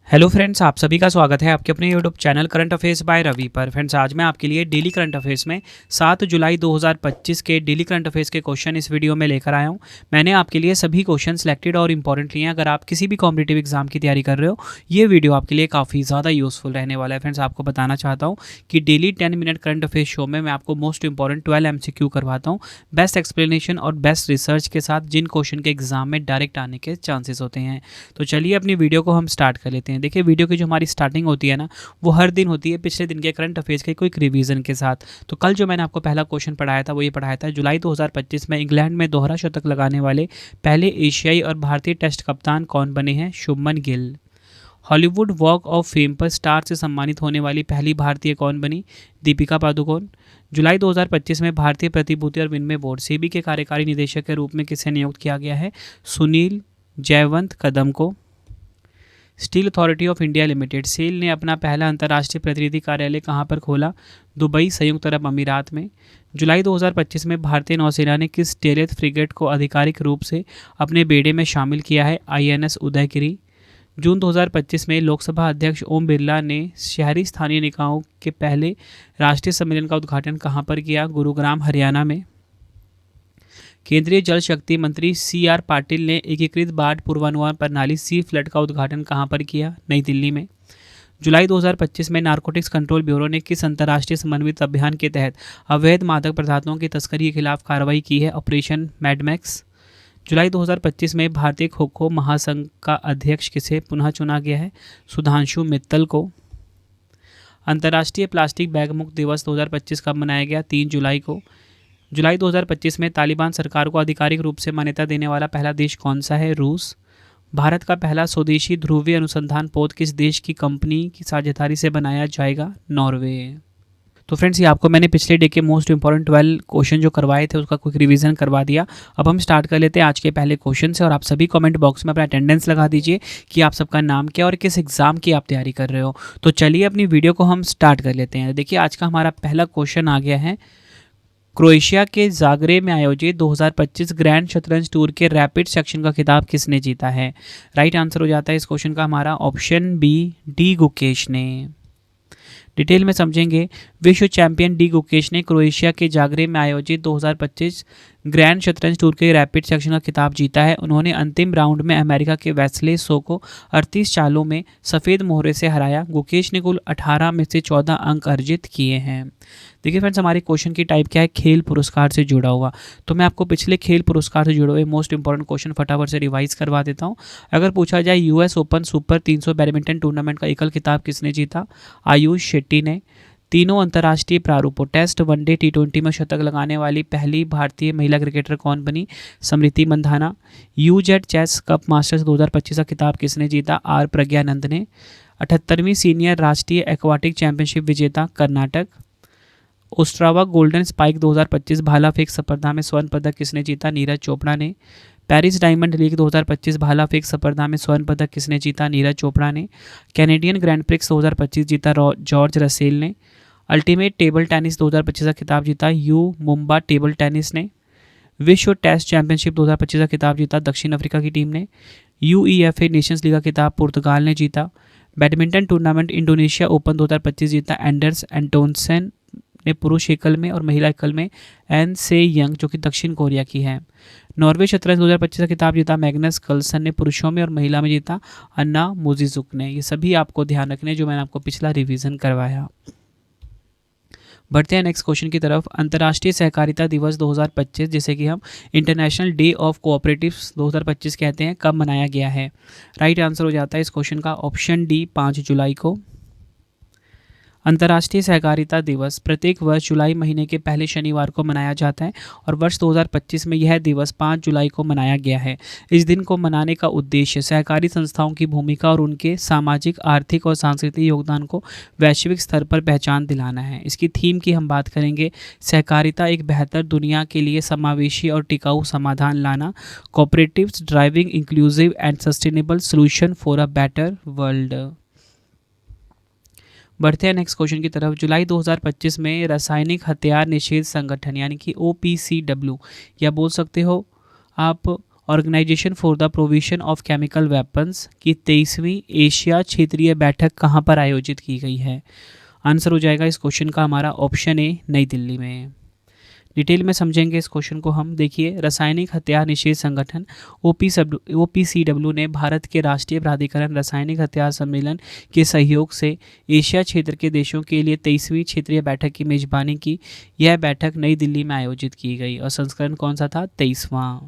Hello friends, आप सभी का स्वागत है आपके अपने YouTube channel current affairs by Ravi पर। फ्रेंड्स, आज मैं आपके लिए डेली करंट अफेयर्स में 7 जुलाई 2025 के डेली करंट अफेयर्स के क्वेश्चन इस वीडियो में लेकर आया हूं। मैंने आपके लिए सभी क्वेश्चन सिलेक्टेड और इंपॉर्टेंट लिए हैं। अगर आप किसी भी कॉम्पिटिटिव एग्जाम की तैयारी कर रहे हो, ये वीडियो आपके लिए काफ़ी ज़्यादा यूजफुल रहने वाला है। फ्रेंड्स, आपको बताना चाहता हूँ कि daily 10 minute current affairs show में मैं आपको मोस्ट इंपॉर्टेंट 12 MCQ करवाता हूँ, बेस्ट एक्सप्लेनेशन और बेस्ट रिसर्च के साथ, जिन क्वेश्चन के एग्जाम में डायरेक्ट आने के चांसेस होते हैं। तो चलिए अपनी वीडियो को हम स्टार्ट कर लेते हैं। देखिए, वीडियो की जो हमारी स्टार्टिंग होती है ना, वो हर दिन होती है पिछले दिन के करंट अफेयर्स के कोई रिवीजन के साथ। तो कल जो मैंने आपको पहला क्वेश्चन पढ़ाया था वो ये पढ़ाया था, जुलाई 2025 में इंग्लैंड में दोहरा शतक लगाने वाले पहले एशियाई और भारतीय टेस्ट कप्तान कौन बने हैं? Shubman Gill. Hollywood walk of fame पर स्टार से सम्मानित होने वाली पहली भारतीय कौन बनी? दीपिका पादुकोण। जुलाई 2025 में भारतीय प्रतिभूति और विनिमय बोर्ड सेबी के कार्यकारी निदेशक के रूप में किसे नियुक्त किया गया है? सुनील जयवंत कदम को। Steel Authority of India Limited SAIL ने अपना पहला अंतर्राष्ट्रीय प्रतिनिधि कार्यालय कहां पर खोला? दुबई, संयुक्त अरब अमीरात में। जुलाई 2025 में भारतीय नौसेना ने किस स्टेलेथ फ्रिगेट को आधिकारिक रूप से अपने बेड़े में शामिल किया है? INS उदयगिरी। जून 2025 में लोकसभा अध्यक्ष ओम बिरला ने शहरी स्थानीय निकायों के पहले राष्ट्रीय सम्मेलन का उद्घाटन कहां पर किया? गुरुग्राम, हरियाणा में। केंद्रीय जल शक्ति मंत्री CR पाटिल ने एकीकृत बाढ़ पूर्वानुमान प्रणाली सी फ्लड का उद्घाटन कहां पर किया? नई दिल्ली में। जुलाई 2025 में नारकोटिक्स कंट्रोल ब्यूरो ने किस अंतर्राष्ट्रीय समन्वित अभियान के तहत अवैध मादक पदार्थों की तस्करी के खिलाफ कार्रवाई की है? Operation Madmax. जुलाई 2025 में भारतीय खो खो महासंघ का अध्यक्ष किसे पुनः चुना गया है? सुधांशु मित्तल को। अंतर्राष्ट्रीय प्लास्टिक बैग मुक्त दिवस 2025 कब मनाया गया? 3 जुलाई को। जुलाई 2025 में तालिबान सरकार को आधिकारिक रूप से मान्यता देने वाला पहला देश कौन सा है? रूस। भारत का पहला स्वदेशी ध्रुवीय अनुसंधान पोत किस देश की कंपनी की साझेदारी से बनाया जाएगा? नॉर्वे। तो फ्रेंड्स, ये आपको मैंने पिछले डे के मोस्ट इंपॉर्टेंट 12 क्वेश्चन जो करवाए थे उसका क्विक रिवीजन करवा दिया। अब हम स्टार्ट कर लेते हैं आज के पहले क्वेश्चन से। और आप सभी कमेंट बॉक्स में अपना अटेंडेंस लगा दीजिए कि आप सबका नाम क्या और किस एग्जाम की आप तैयारी कर रहे हो। तो चलिए अपनी वीडियो को हम स्टार्ट कर लेते हैं। देखिए, आज का हमारा पहला क्वेश्चन आ गया है, क्रोएशिया के जागरेब में आयोजित 2025 ग्रैंड शतरंज टूर के रैपिड सेक्शन का खिताब किसने जीता है? राइट आंसर हो जाता है इस क्वेश्चन का हमारा ऑप्शन बी, डी गुकेश ने। डिटेल में समझेंगे। विश्व चैंपियन डी गुकेश ने क्रोएशिया के जागरेब में आयोजित 2025 ग्रैंड शतरंज टूर के रैपिड सेक्शन का खिताब जीता है। उन्होंने अंतिम राउंड में अमेरिका के वेस्ले सो को 38 चालों में सफ़ेद मोहरे से हराया। गुकेश ने कुल 18 में से 14 अंक अर्जित किए हैं। देखिए फ्रेंड्स, हमारे क्वेश्चन की टाइप क्या है? खेल पुरस्कार से जुड़ा हुआ। तो मैं आपको पिछले खेल पुरस्कार से जुड़े हुए मोस्ट इंपॉर्टेंट क्वेश्चन फटाफट से रिवाइज करवा देता हूँ। अगर पूछा जाए US open super 300 badminton tournament का एकल खिताब किसने जीता? आयुष शेट्टी ने। तीनों अंतर्राष्ट्रीय प्रारूपों टेस्ट, वनडे, T20 में शतक लगाने वाली पहली भारतीय महिला क्रिकेटर कौन बनी? Smriti Mandhana. UZ chess cup masters 2025 का खिताब किसने जीता? R प्रज्ञानंद ने। 78वीं सीनियर राष्ट्रीय एक्वाटिक चैंपियनशिप विजेता कर्नाटक। ओस्ट्रावा गोल्डन स्पाइक 2025 भाला फेंक स्पर्धा में स्वर्ण पदक किसने जीता? नीरज चोपड़ा ने। पेरिस डायमंड लीग 2025 भाला फेंक स्पर्धा में स्वर्ण पदक किसने जीता? नीरज चोपड़ा ने। कैनेडियन ग्रैंड प्रिक्स 2025 जीता जॉर्ज रसेल ने। अल्टीमेट टेबल टेनिस 2025 का खिताब जीता यू मुंबा टेबल टेनिस ने। विश्व टेस्ट चैंपियनशिप 2025 का खिताब जीता दक्षिण अफ्रीका की टीम ने। UEFA नेशंस लीग का खिताब पुर्तगाल ने जीता। बैडमिंटन टूर्नामेंट इंडोनेशिया ओपन 2025 जीता एंडर्स एंटोनसन ने पुरुष एकल में, और महिला एकल में एन से यंग जो कि दक्षिण कोरिया की है। नॉर्वे शतरंज 2025 का खिताब जीता मैग्नस कार्लसन ने पुरुषों में, और महिला में जीता अन्ना मोजिजुक ने। ये सभी आपको ध्यान रखने जो मैंने आपको पिछला रिवीजन करवाया। बढ़ते हैं नेक्स्ट क्वेश्चन की तरफ। अंतर्राष्ट्रीय सहकारिता दिवस 2025, जिसे कि हम इंटरनेशनल डे ऑफ कोऑपरेटिव्स 2025 कहते हैं, कब मनाया गया है? राइट आंसर हो जाता है इस क्वेश्चन का ऑप्शन डी, 5 जुलाई को। अंतर्राष्ट्रीय सहकारिता दिवस प्रत्येक वर्ष जुलाई महीने के पहले शनिवार को मनाया जाता है, और वर्ष 2025 में यह दिवस 5 जुलाई को मनाया गया है। इस दिन को मनाने का उद्देश्य सहकारी संस्थाओं की भूमिका और उनके सामाजिक, आर्थिक और सांस्कृतिक योगदान को वैश्विक स्तर पर पहचान दिलाना है। इसकी थीम की हम बात करेंगे, सहकारिता एक बेहतर दुनिया के लिए समावेशी और टिकाऊ समाधान लाना, cooperatives driving inclusive and sustainable solution for a better world. बढ़ते हैं नेक्स्ट क्वेश्चन की तरफ। जुलाई 2025 में रासायनिक हथियार निषेध संगठन यानी कि OPCW, या बोल सकते हो आप Organisation for the Provision of Chemical Weapons की 23वीं एशिया क्षेत्रीय बैठक कहाँ पर आयोजित की गई है? आंसर हो जाएगा इस क्वेश्चन का हमारा ऑप्शन ए, नई दिल्ली में। डिटेल में समझेंगे इस क्वेश्चन को हम। देखिए, रासायनिक हथियार निषेध संगठन OPCW ने भारत के राष्ट्रीय प्राधिकरण रासायनिक हथियार सम्मेलन के सहयोग से एशिया क्षेत्र के देशों के लिए 23वीं क्षेत्रीय बैठक की मेजबानी की। यह बैठक नई दिल्ली में आयोजित की गई और संस्करण कौन सा था? 23वां।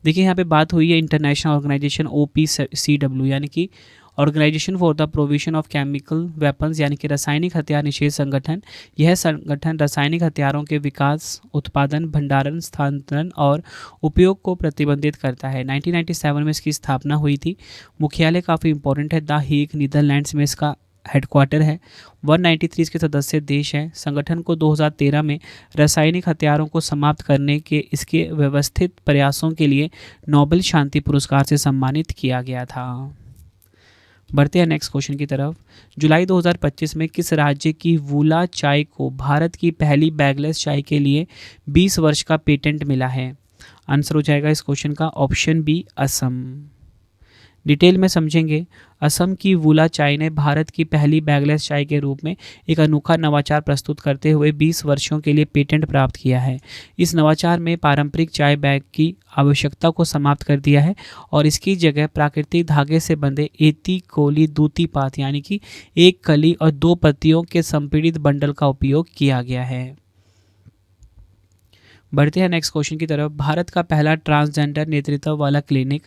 देखिए, यहाँ पे बात हुई है इंटरनेशनल ऑर्गेनाइजेशन OPCW यानी कि Organisation for the Provision of Chemical Weapons यानी कि रासायनिक हथियार निषेध संगठन। यह संगठन रासायनिक हथियारों के विकास, उत्पादन, भंडारण, स्थानांतरण और उपयोग को प्रतिबंधित करता है। 1997 में इसकी स्थापना हुई थी। मुख्यालय काफ़ी इंपॉर्टेंट है, द हेग नीदरलैंड्स में इसका हेडक्वार्टर है। 193 इसके सदस्य देश हैं। संगठन को 2013 में रासायनिक हथियारों को समाप्त करने के इसके व्यवस्थित प्रयासों के लिए नोबेल शांति पुरस्कार से सम्मानित किया गया था। बढ़ते हैं नेक्स्ट क्वेश्चन की तरफ। जुलाई 2025 में किस राज्य की वूला चाय को भारत की पहली बैगलेस चाय के लिए 20 वर्ष का पेटेंट मिला है? आंसर हो जाएगा इस क्वेश्चन का ऑप्शन बी, असम। डिटेल में समझेंगे। असम की वूला चाय ने भारत की पहली बैगलेस चाय के रूप में एक अनोखा नवाचार प्रस्तुत करते हुए 20 वर्षों के लिए पेटेंट प्राप्त किया है। इस नवाचार में पारंपरिक चाय बैग की आवश्यकता को समाप्त कर दिया है और इसकी जगह प्राकृतिक धागे से बंधे एती कोली दूती पात यानी कि एक कली और 2 पत्तियों के संपीड़ित बंडल का उपयोग किया गया है। बढ़ते हैं नेक्स्ट क्वेश्चन की तरफ। भारत का पहला ट्रांसजेंडर नेतृत्व वाला क्लिनिक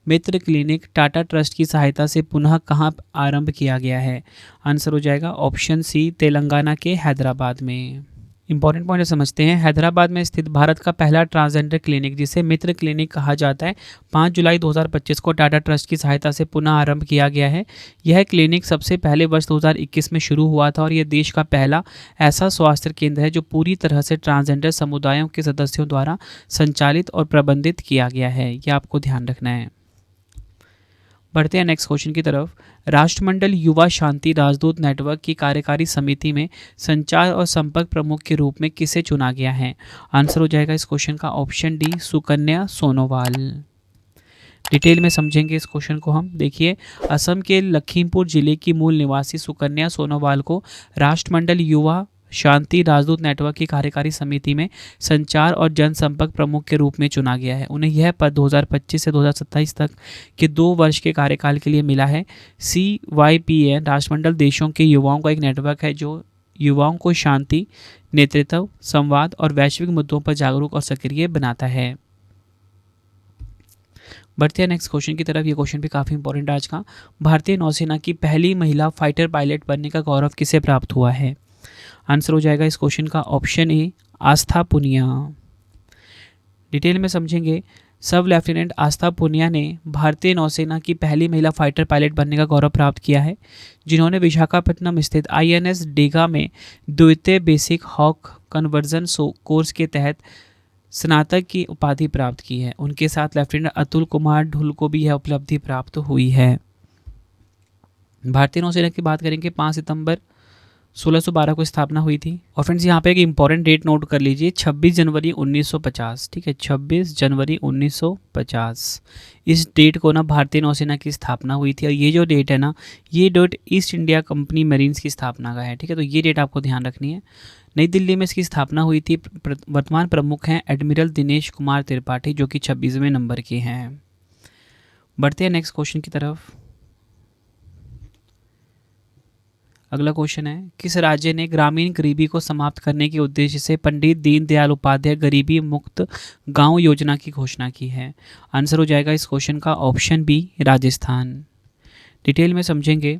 मित्र क्लिनिक टाटा ट्रस्ट की सहायता से पुनः कहाँ आरंभ किया गया है? आंसर हो जाएगा ऑप्शन सी, तेलंगाना के हैदराबाद में। इंपॉर्टेंट पॉइंट समझते हैं। हैदराबाद में स्थित भारत का पहला ट्रांसजेंडर क्लिनिक, जिसे मित्र क्लिनिक कहा जाता है, 5 जुलाई 2025 को टाटा ट्रस्ट की सहायता से पुनः आरंभ किया गया है। यह क्लिनिक सबसे पहले वर्ष 2021 में शुरू हुआ था और यह देश का पहला ऐसा स्वास्थ्य केंद्र है जो पूरी तरह से ट्रांसजेंडर समुदायों के सदस्यों द्वारा संचालित और प्रबंधित किया गया है। यह आपको ध्यान रखना है। बढ़ते हैं नेक्स्ट क्वेश्चन की तरफ। राष्ट्रमंडल युवा शांति राजदूत नेटवर्क की कार्यकारी समिति में संचार और संपर्क प्रमुख के रूप में किसे चुना गया है? आंसर हो जाएगा इस क्वेश्चन का option D, Sukanya Sonowal. Detail में समझेंगे इस क्वेश्चन को हम। देखिए, असम के लखीमपुर जिले की मूल निवासी सुकन्या सोनोवाल को राष्ट्रमंडल युवा शांति राजदूत नेटवर्क की कार्यकारी समिति में संचार और जनसंपर्क प्रमुख के रूप में चुना गया है। उन्हें यह पद 2025 से 2027 तक के 2 वर्ष के कार्यकाल के लिए मिला है। CYPN राष्ट्रमंडल देशों के युवाओं का एक नेटवर्क है जो युवाओं को शांति, नेतृत्व, संवाद और वैश्विक मुद्दों पर जागरूक और सक्रिय बनाता है। बढ़ते हैं नेक्स्ट क्वेश्चन की तरफ। ये क्वेश्चन भी काफ़ी इंपॉर्टेंट है आज का। भारतीय नौसेना की पहली महिला फाइटर पायलट बनने का गौरव किसे प्राप्त हुआ है? आंसर हो जाएगा इस क्वेश्चन का option A, Aastha Punia. Detail में समझेंगे। सब लेफ्टिनेंट आस्था पुनिया ने भारतीय नौसेना की पहली महिला फाइटर पायलट बनने का गौरव प्राप्त किया है, जिन्होंने विशाखापट्टनम स्थित INS डेगा में द्वितीय बेसिक हॉक कन्वर्जन कोर्स के तहत स्नातक की उपाधि प्राप्त की है। उनके साथ लेफ्टिनेंट अतुल कुमार ढुल को भी यह उपलब्धि प्राप्त हुई है। भारतीय नौसेना की बात करेंगे, 5 सितंबर 1612 को स्थापना हुई थी। और फ्रेंड्स, यहाँ पे एक इंपॉर्टेंट डेट नोट कर लीजिए, 26 जनवरी 1950। ठीक है, 26 जनवरी 1950 इस डेट को ना भारतीय नौसेना की स्थापना हुई थी। और ये जो डेट है ना, ये date East India Company Marines की स्थापना का है। ठीक है, तो ये डेट आपको ध्यान रखनी है। नई दिल्ली में इसकी स्थापना हुई थी। वर्तमान प्रमुख हैं एडमिरल दिनेश कुमार त्रिपाठी, जो कि 26वें नंबर के हैं। बढ़ते हैं नेक्स्ट क्वेश्चन की तरफ। अगला क्वेश्चन है, किस राज्य ने ग्रामीण गरीबी को समाप्त करने के उद्देश्य से पंडित दीनदयाल उपाध्याय गरीबी मुक्त गांव योजना की घोषणा की है? आंसर हो जाएगा इस क्वेश्चन का ऑप्शन बी, राजस्थान। डिटेल में समझेंगे।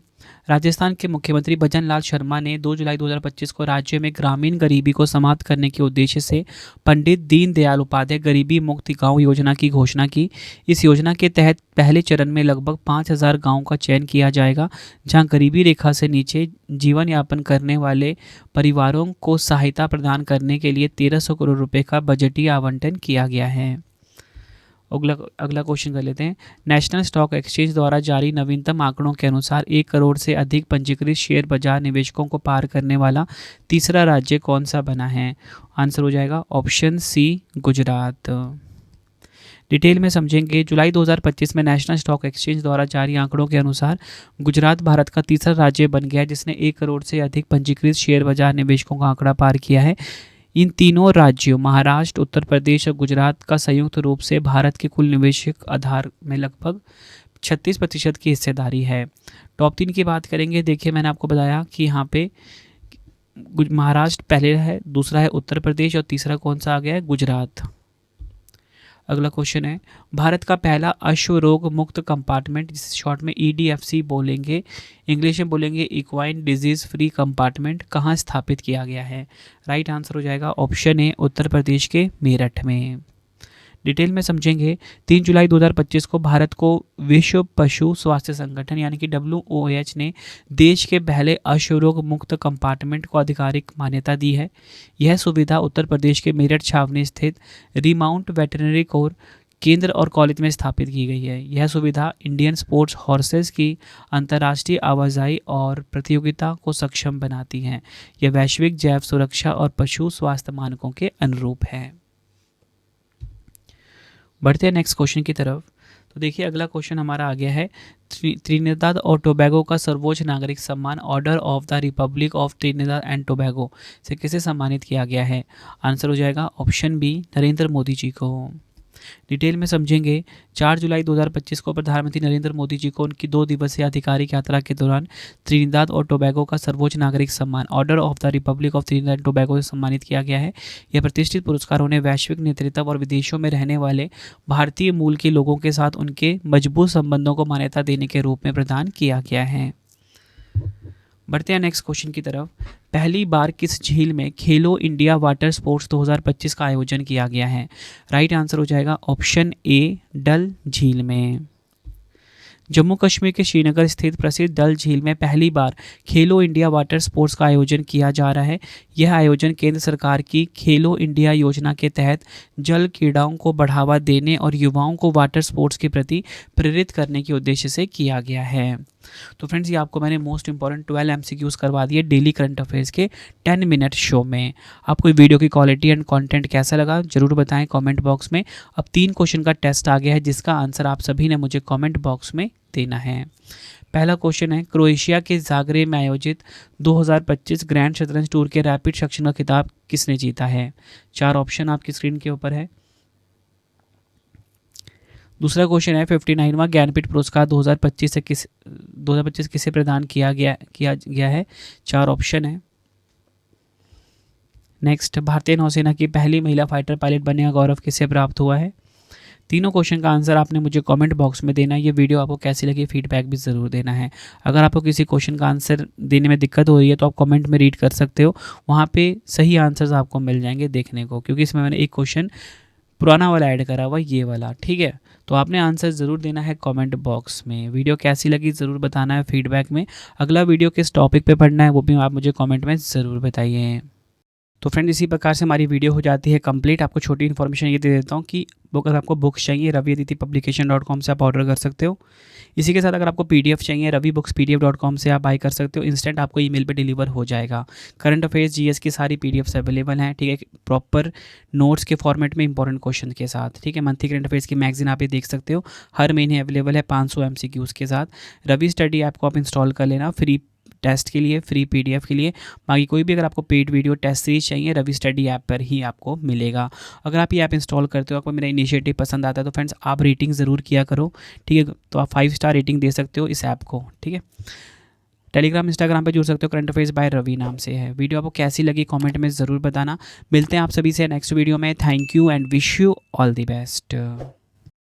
राजस्थान के मुख्यमंत्री भजन लाल शर्मा ने 2 जुलाई 2025 को राज्य में ग्रामीण गरीबी को समाप्त करने के उद्देश्य से पंडित दीनदयाल उपाध्याय गरीबी मुक्त गांव योजना की घोषणा की। इस योजना के तहत पहले चरण में लगभग 5000 गांवों का चयन किया जाएगा, जहां गरीबी रेखा से नीचे जीवन यापन करने वाले परिवारों को सहायता प्रदान करने के लिए 1300 करोड़ रुपये का बजटीय आवंटन किया गया है। अगला क्वेश्चन कर लेते हैं। नेशनल स्टॉक एक्सचेंज द्वारा जारी नवीनतम आंकड़ों के अनुसार 1 करोड़ से अधिक पंजीकृत शेयर बाजार निवेशकों को पार करने वाला तीसरा राज्य कौन सा बना है? आंसर हो जाएगा ऑप्शन सी, गुजरात। डिटेल में समझेंगे। जुलाई 2025 में नेशनल स्टॉक एक्सचेंज द्वारा जारी आंकड़ों के अनुसार गुजरात भारत का तीसरा राज्य बन गया जिसने 1 करोड़ से अधिक पंजीकृत शेयर बाजार निवेशकों का आंकड़ा पार किया है। इन तीनों राज्यों महाराष्ट्र, उत्तर प्रदेश और गुजरात का संयुक्त रूप से भारत के कुल निवेशक आधार में लगभग 36% की हिस्सेदारी है। टॉप 3 की बात करेंगे। देखिए, मैंने आपको बताया कि यहाँ पे महाराष्ट्र पहले है, दूसरा है उत्तर प्रदेश और तीसरा कौन सा आ गया है, गुजरात। अगला क्वेश्चन है, भारत का पहला अश्व रोग मुक्त कंपार्टमेंट, जिसे शॉर्ट में EDFC बोलेंगे, इंग्लिश में बोलेंगे इक्वाइन डिजीज फ्री कंपार्टमेंट, कहाँ स्थापित किया गया है। राइट आंसर हो जाएगा ऑप्शन ए, उत्तर प्रदेश के मेरठ में। डिटेल में समझेंगे। 3 जुलाई 2025 को भारत को विश्व पशु स्वास्थ्य संगठन यानी कि WOAH ने देश के पहले अश्वरोग मुक्त कंपार्टमेंट को आधिकारिक मान्यता दी है। यह सुविधा उत्तर प्रदेश के मेरठ छावनी स्थित रीमाउंट वेटरनरी कोर केंद्र और कॉलेज में स्थापित की गई है। यह सुविधा इंडियन स्पोर्ट्स हॉर्सेस की अंतर्राष्ट्रीय आवाजाही और प्रतियोगिता को सक्षम बनाती है। यह वैश्विक जैव सुरक्षा और पशु स्वास्थ्य मानकों के अनुरूप है। बढ़ते हैं नेक्स्ट क्वेश्चन की तरफ। तो देखिए, अगला क्वेश्चन हमारा आ गया है, त्रिनिदाद और टोबैगो का सर्वोच्च नागरिक सम्मान order of the Republic of Trinidad and Tobago से किसे सम्मानित किया गया है। आंसर हो जाएगा ऑप्शन बी, नरेंद्र मोदी जी को। डिटेल में समझेंगे। 4 जुलाई 2025 को प्रधानमंत्री नरेंद्र मोदी जी को उनकी 2 दिवसीय आधिकारिक यात्रा के दौरान त्रिनिदाद और टोबैगो का सर्वोच्च नागरिक सम्मान order of the Republic of Trinidad and Tobago से सम्मानित किया गया है। यह प्रतिष्ठित पुरस्कार उन्हें वैश्विक नेतृत्व और विदेशों में रहने वाले भारतीय मूल के लोगों के साथ उनके मजबूत संबंधों को मान्यता देने के रूप में प्रदान किया गया है। बढ़ते हैं नेक्स्ट क्वेश्चन की तरफ। पहली बार किस झील में खेलो इंडिया वाटर स्पोर्ट्स 2025 का आयोजन किया गया है। राइट आंसर हो जाएगा ऑप्शन ए, डल झील में। जम्मू कश्मीर के श्रीनगर स्थित प्रसिद्ध डल झील में पहली बार खेलो इंडिया वाटर स्पोर्ट्स का आयोजन किया जा रहा है। यह आयोजन केंद्र सरकार की खेलो इंडिया योजना के तहत जल क्रीड़ाओं को बढ़ावा देने और युवाओं को वाटर स्पोर्ट्स के प्रति प्रेरित करने के उद्देश्य से किया गया है। तो फ्रेंड्स, ये आपको मैंने मोस्ट इंपॉर्टेंट 12 MCQs करवा दिए डेली करंट अफेयर्स के 10 मिनट शो में। आपको वीडियो की क्वालिटी एंड कंटेंट कैसा लगा जरूर बताएं कमेंट बॉक्स में। अब 3 क्वेश्चन का टेस्ट आ गया है जिसका आंसर आप सभी ने मुझे कमेंट बॉक्स में देना है। पहला क्वेश्चन है, क्रोएशिया के जागरेब में आयोजित 2025 ग्रैंड शतरंज टूर के रैपिड सेक्शन का खिताब किसने जीता है। 4 ऑप्शन आपकी स्क्रीन के ऊपर है। दूसरा क्वेश्चन है, 59वां ज्ञानपीठ पुरस्कार 2025 किसे प्रदान किया गया है। 4 ऑप्शन है। नेक्स्ट, भारतीय नौसेना की पहली महिला फाइटर पायलट बनने का गौरव किसे प्राप्त हुआ है। तीनों क्वेश्चन का आंसर आपने मुझे कमेंट बॉक्स में देना है। ये वीडियो आपको कैसी लगी फीडबैक भी ज़रूर देना है। अगर आपको किसी क्वेश्चन का आंसर देने में दिक्कत हो रही है तो आप कमेंट में रीड कर सकते हो, वहाँ पे सही आंसर्स आपको मिल जाएंगे देखने को, क्योंकि इसमें मैंने एक क्वेश्चन पुराना वाला ऐड करा हुआ, ये वाला, ठीक है। तो आपने आंसर ज़रूर देना है कमेंट बॉक्स में। वीडियो कैसी लगी ज़रूर बताना है फीडबैक में। अगला वीडियो किस टॉपिक पे पढ़ना है वो भी आप मुझे कमेंट में ज़रूर बताइए। तो फ्रेंड, इसी प्रकार से हमारी वीडियो हो जाती है कंप्लीट। आपको छोटी इन्फॉर्मेशन ये दे देता हूँ कि अगर आपको बुक्स चाहिए raviaditipublication.com से आप ऑर्डर कर सकते हो। इसी के साथ अगर आपको PDF चाहिए ravibookspdf.com से आप बाय कर सकते हो। इंस्टेंट आपको ईमेल पे डिलीवर हो जाएगा। करंट अफेयर्स GS की सारी PDFs अवेलेबल हैं, ठीक है, प्रॉपर नोट्स के फॉर्मेट में इंपॉर्टेंट क्वेश्चन के साथ, ठीक है। मंथली करंट अफेयर्स की मैगजीन आप ये देख सकते हो, हर महीने अवेलेबल है 500 MCQs के साथ। रवि स्टडी ऐप को आप इंस्टॉल कर लेना फ्री टेस्ट के लिए, फ्री PDF के लिए। बाकी कोई भी अगर आपको पेड वीडियो टेस्ट सीरीज चाहिए रवि स्टडी ऐप पर ही आपको मिलेगा। अगर आप ये ऐप इंस्टॉल करते हो, आपको मेरा इनिशिएटिव पसंद आता है तो फ्रेंड्स आप रेटिंग ज़रूर किया करो, ठीक है। तो आप 5 स्टार रेटिंग दे सकते हो इस ऐप को, ठीक है। टेलीग्राम इंस्टाग्राम पे जुड़ सकते हो, करंट अफेयर्स बाय रवि नाम से है। वीडियो आपको कैसी लगी कमेंट में ज़रूर बताना। मिलते हैं आप सभी से नेक्स्ट वीडियो में। Thank you and wish you all the best.